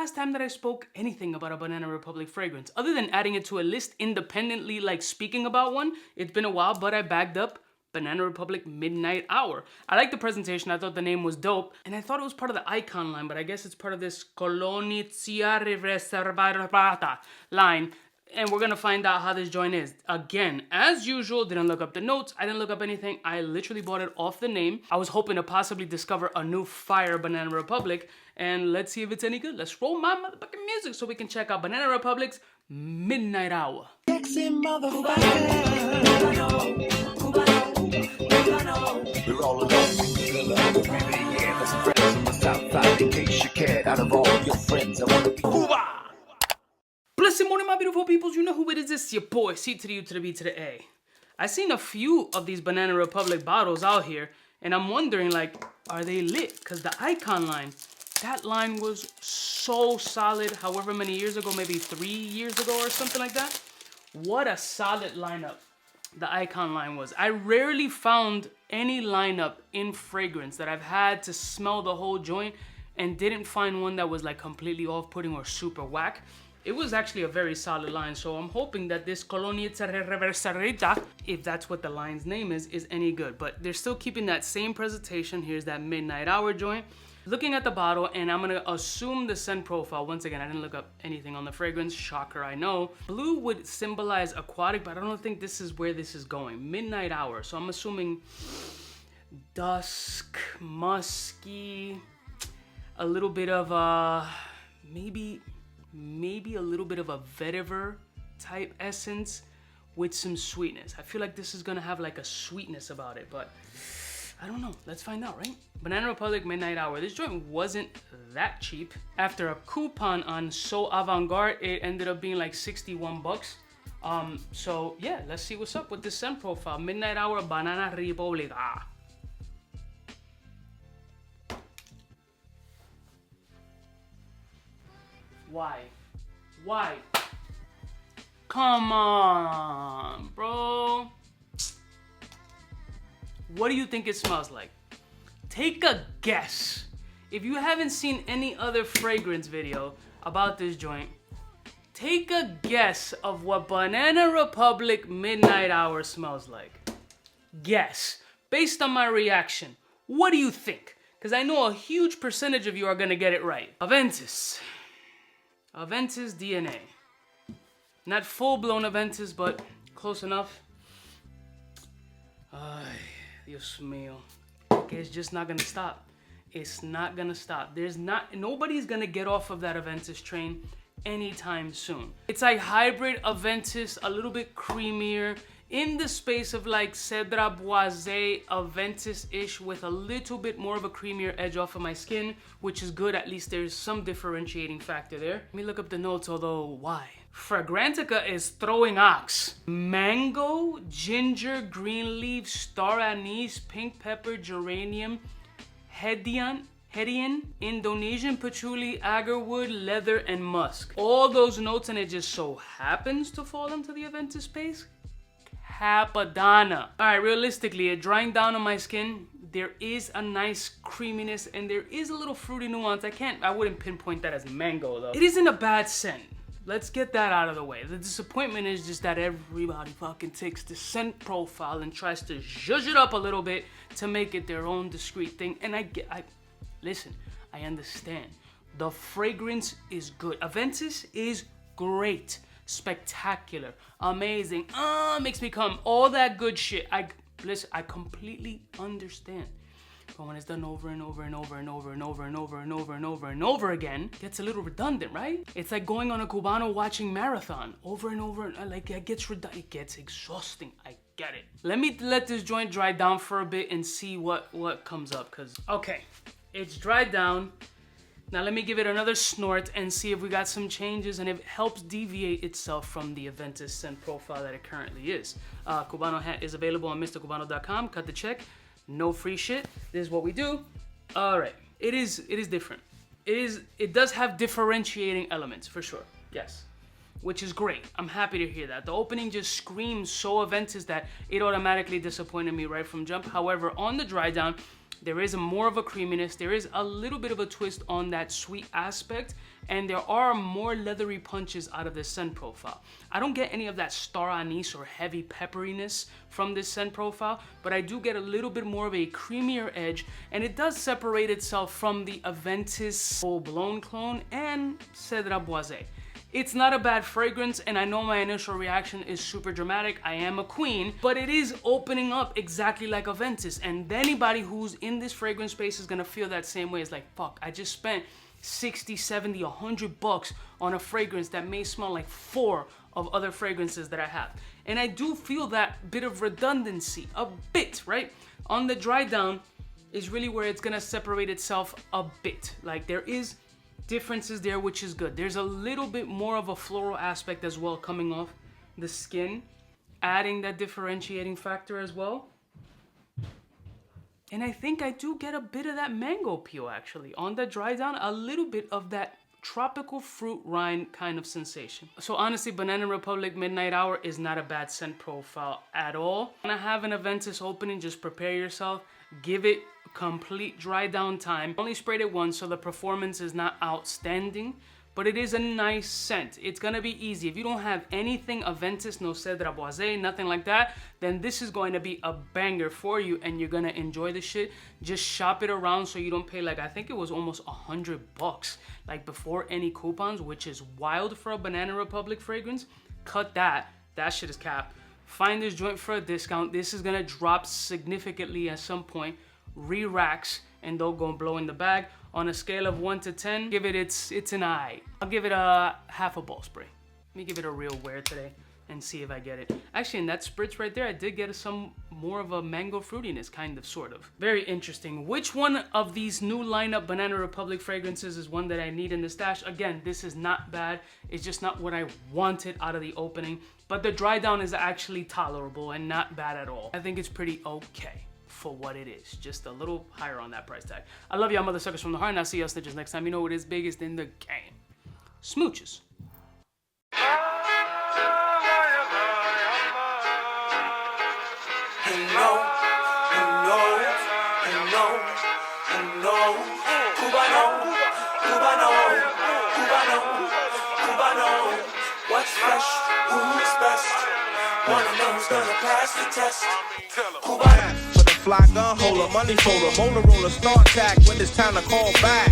last time that I spoke anything about a Banana Republic fragrance? Other than adding it to a list independently, like speaking about one, it's been a while, but I bagged up Banana Republic Midnight Hour. I like the presentation, I thought the name was dope, and I thought it was part of the Icon line, but I guess it's part of this Colonizia Reservata line. And we're gonna find out how this joint is. Again, as usual, didn't look up the notes, I didn't look up anything. I literally bought it off the name. I was hoping to possibly discover a new fire Banana Republic, and let's see if it's any good. Let's roll my motherfucking music so we can check out Banana Republic's Midnight Hour. Sexy motherfucker. We're all alone. In case you cared, out of all your friends, I want to be Cuba. Blessed morning, my beautiful peoples. You know who it is. It's your boy, C to the U to the B to the A. I seen a few of these Banana Republic bottles out here, and I'm wondering, like, are they lit? Because the Icon line, that line was so solid. However many years ago, maybe 3 years ago or something like that. What a solid lineup the Icon line was. I rarely found any lineup in fragrance that I've had to smell the whole joint and didn't find one that was like completely off-putting or super whack. It was actually a very solid line, so I'm hoping that this Colonizia Reservata, if that's what the line's name is any good. But they're still keeping that same presentation. Here's that Midnight Hour joint. Looking at the bottle, and I'm gonna assume the scent profile. Once again, I didn't look up anything on the fragrance. Shocker, I know. Blue would symbolize aquatic, but I don't think this is where this is going. Midnight Hour, so I'm assuming dusk, musky, a little bit of maybe a little bit of a vetiver type essence with some sweetness. I feel like this is gonna have like a sweetness about it, but I don't know. Let's find out, right? Banana Republic Midnight Hour. This joint wasn't that cheap. After a coupon on So Avant-Garde, it ended up being like 61 bucks. So yeah, let's see what's up with this scent profile. Midnight Hour Banana Republic. Why? Come on, bro. What do you think it smells like? Take a guess. If you haven't seen any other fragrance video about this joint, take a guess of what Banana Republic Midnight Hour smells like. Guess. Based on my reaction, what do you think? Because I know a huge percentage of you are gonna get it right. Aventus DNA. Not full-blown Aventus, but close enough. Dios mío. Okay, it's just not gonna stop. It's not gonna stop. Nobody's gonna get off of that Aventus train anytime soon. It's like hybrid Aventus, a little bit creamier, in the space of like Cedra Boisé Aventus-ish with a little bit more of a creamier edge off of my skin, which is good. At least there's some differentiating factor there. Let me look up the notes, although why? Fragrantica is throwing ox. Mango, ginger, green leaf, star anise, pink pepper, geranium, hedian, Indonesian patchouli, agarwood, leather, and musk. All those notes, and it just so happens to fall into the Aventus space. Capadonna. All right, realistically, it drying down on my skin, there is a nice creaminess and there is a little fruity nuance. I wouldn't pinpoint that as mango though. It isn't a bad scent. Let's get that out of the way. The disappointment is just that everybody fucking takes the scent profile and tries to zhuzh it up a little bit to make it their own discreet thing. And listen, I understand. The fragrance is good. Aventus is great. Spectacular, amazing, makes me come, all that good shit. Listen, I completely understand. But when it's done over and over and over and over and over and over and over and over and over again, it gets a little redundant, right? It's like going on a Cubaknow watching marathon over and over, and like it gets redundant, it gets exhausting. I get it. Let this joint dry down for a bit and see what comes up, cause okay, it's dried down. Now let me give it another snort and see if we got some changes and if it helps deviate itself from the Aventus scent profile that it currently is. Cubaknow hat is available on MrCubaknow.com. Cut the check. No free shit. This is what we do. All right. It is different. It does have differentiating elements for sure. Yes. Which is great. I'm happy to hear that. The opening just screams so Aventus that it automatically disappointed me right from jump. However, on the dry down, There is more of a creaminess. There is a little bit of a twist on that sweet aspect, and there are more leathery punches out of this scent profile. I don't get any of that star anise or heavy pepperiness from this scent profile, but I do get a little bit more of a creamier edge, and it does separate itself from the Aventus full-blown clone and Cèdre Boisé. It's not a bad fragrance, and I know my initial reaction is super dramatic. I am a queen, but it is opening up exactly like Aventus, and anybody who's in this fragrance space is gonna feel that same way. It's like, fuck, I just spent 60, 70, 100 bucks on a fragrance that may smell like 4 of other fragrances that I have. And I do feel that bit of redundancy, a bit, right? On the dry down is really where it's gonna separate itself a bit. Like, there is differences there, which is good. There's a little bit more of a floral aspect as well coming off the skin, adding that differentiating factor as well. And I think I do get a bit of that mango peel actually. On the dry down, a little bit of that tropical fruit rind kind of sensation. So honestly, Banana Republic Midnight Hour is not a bad scent profile at all. When I have an Aventus opening, just prepare yourself. Give it complete dry down time. Only sprayed it once, so the performance is not outstanding, but it is a nice scent. It's gonna be easy. If you don't have anything Aventus, no Cèdre Boisé, nothing like that, then this is going to be a banger for you, and you're gonna enjoy the shit. Just shop it around so you don't pay, like, I think it was almost 100 bucks, like before any coupons, which is wild for a Banana Republic fragrance. Cut that. That shit is cap. Find this joint for a discount. This is gonna drop significantly at some point. Re-racks, and they'll go blow in the bag. On a scale of 1 to 10, give it it's an eye. I'll give it a half a ball spray. Let me give it a real wear today and see if I get it. Actually, in that spritz right there, I did get some more of a mango fruitiness, kind of, sort of. Very interesting. Which one of these new lineup Banana Republic fragrances is one that I need in the stash? Again, this is not bad. It's just not what I wanted out of the opening, but the dry down is actually tolerable and not bad at all. I think it's pretty okay for what it is. Just a little higher on that price tag. I love y'all mother suckers from the heart, and I'll see y'all snitches next time. You know what is biggest in the game. Smooches. Cubaknow. What's fresh? Who's best? One of them's gonna pass the test. Cubaknow. For the fly gun holder, money folder, molar roller, start tag when it's time to call back.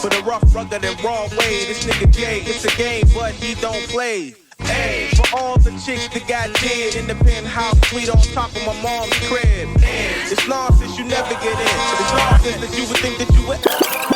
For the rough, rugged, and raw way, this nigga Jay, it's a game, but he don't play. Hey, for all the chicks that got dead in the penthouse suite on top of my mom's crib. It's nonsense, you never get in. It's nonsense that you would think that you would.